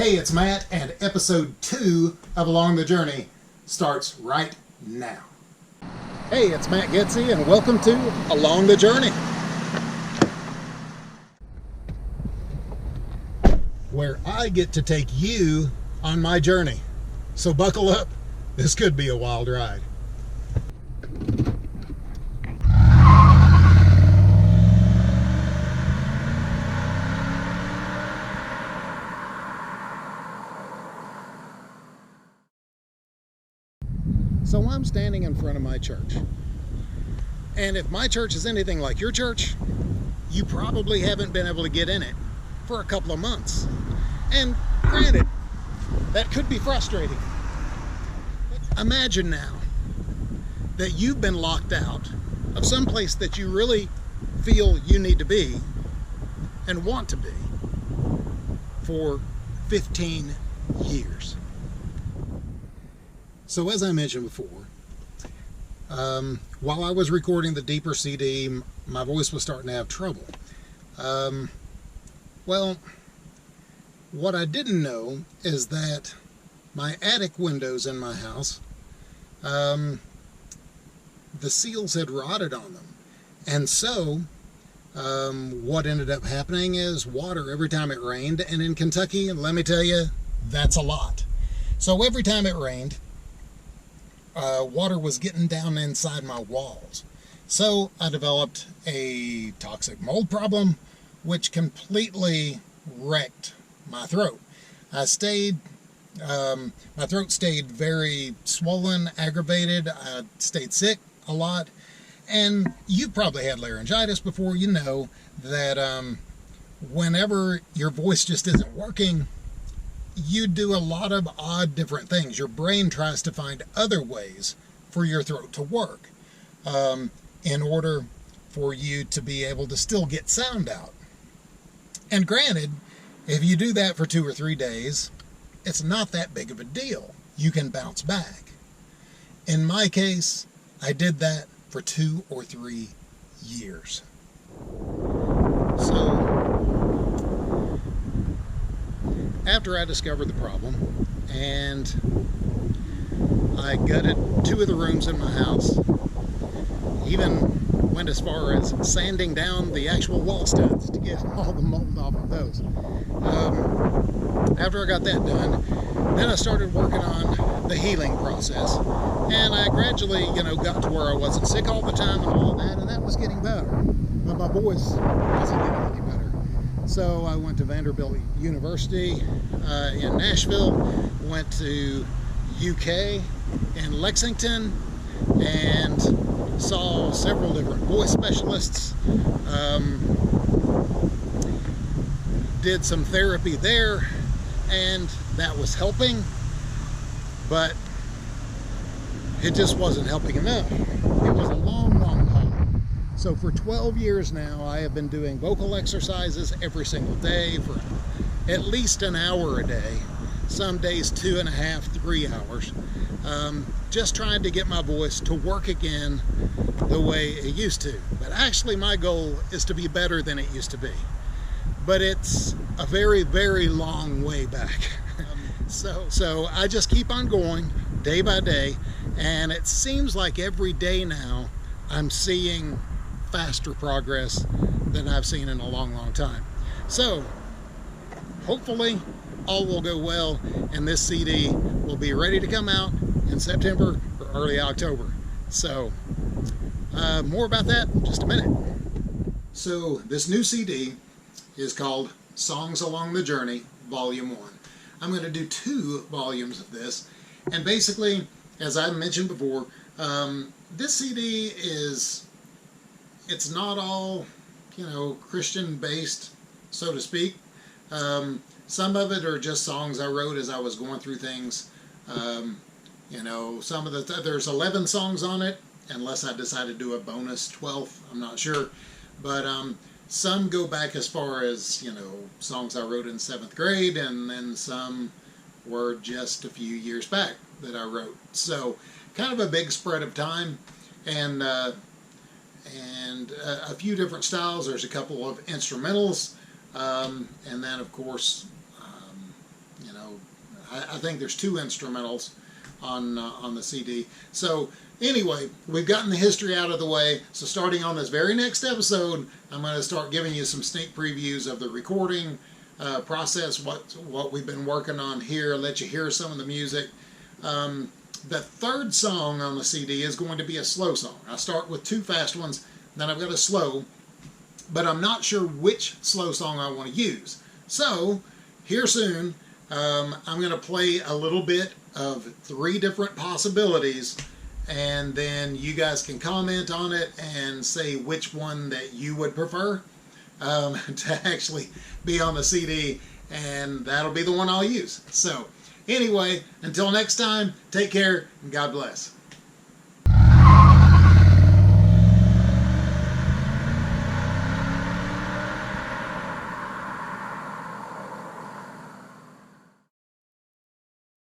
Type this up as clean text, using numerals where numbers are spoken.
Hey, it's Matt, and episode 2 of Along the Journey starts right now. Hey, it's Matt Getsy, and welcome to Along the Journey, where I get to take you on my journey. So buckle up, this could be a wild ride. So I'm standing in front of my church. And if my church is anything like your church, you probably haven't been able to get in it for a couple of months. And granted, that could be frustrating. But imagine now that you've been locked out of some place that you really feel you need to be and want to be for 15 years. So as I mentioned before, while I was recording the Deeper CD, my voice was starting to have trouble. Well, what I didn't know is that my attic windows in my house, the seals had rotted on them. And so what ended up happening is water every time it rained. And in Kentucky, let me tell you, that's a lot. So every time it rained, water was getting down inside my walls. So I developed a toxic mold problem, which completely wrecked my throat. My throat stayed very swollen, aggravated. I stayed sick a lot. And you probably had laryngitis before. You know that whenever your voice just isn't working, you do a lot of odd different things. Your brain tries to find other ways for your throat to work in order for you to be able to still get sound out. And granted, if you do that for 2 or 3 days, it's not that big of a deal. You can bounce back. In my case, I did that for 2 or 3 years. So after I discovered the problem, and I gutted 2 of the rooms in my house, even went as far as sanding down the actual wall studs to get all the mold off of those. After I got that done, then I started working on the healing process, and I gradually, got to where I wasn't sick all the time and all of that, and that was getting better, but my voice wasn't getting any better. So I went to Vanderbilt University in Nashville, went to UK in Lexington, and saw several different voice specialists. Did some therapy there, and that was helping, but it just wasn't helping enough. It was a long, long haul. So for 12 years now, I have been doing vocal exercises every single day for at least an hour a day, some days 2.5, 3 hours, just trying to get my voice to work again the way it used to. But actually my goal is to be better than it used to be. But it's a very, very long way back. So I just keep on going day by day, and it seems like every day now I'm seeing faster progress than I've seen in a long, long time. So hopefully all will go well, and this CD will be ready to come out in September or early October. So more about that in just a minute. So this new CD is called Songs Along the Journey, Volume 1. I'm going to do 2 volumes of this, and basically, as I mentioned before, this CD it's not all, Christian based, so to speak. Some of it are just songs I wrote as I was going through things. Some of there's 11 songs on it, unless I decide to do a bonus 12th, I'm not sure. But some go back as far as, songs I wrote in 7th grade, and then some were just a few years back that I wrote. So kind of a big spread of time, and a few different styles. There's a couple of instrumentals, and then of course, I think there's 2 instrumentals on the CD. So anyway, we've gotten the history out of the way. So starting on this very next episode, I'm going to start giving you some sneak previews of the recording process, what we've been working on here, let you hear some of the music. The third song on the CD is going to be a slow song. I start with 2 fast ones, then I've got a slow, but I'm not sure which slow song I want to use. So here soon, I'm going to play a little bit of 3 different possibilities, and then you guys can comment on it and say which one that you would prefer to actually be on the CD, and that'll be the one I'll use. So anyway, until next time, take care and God bless.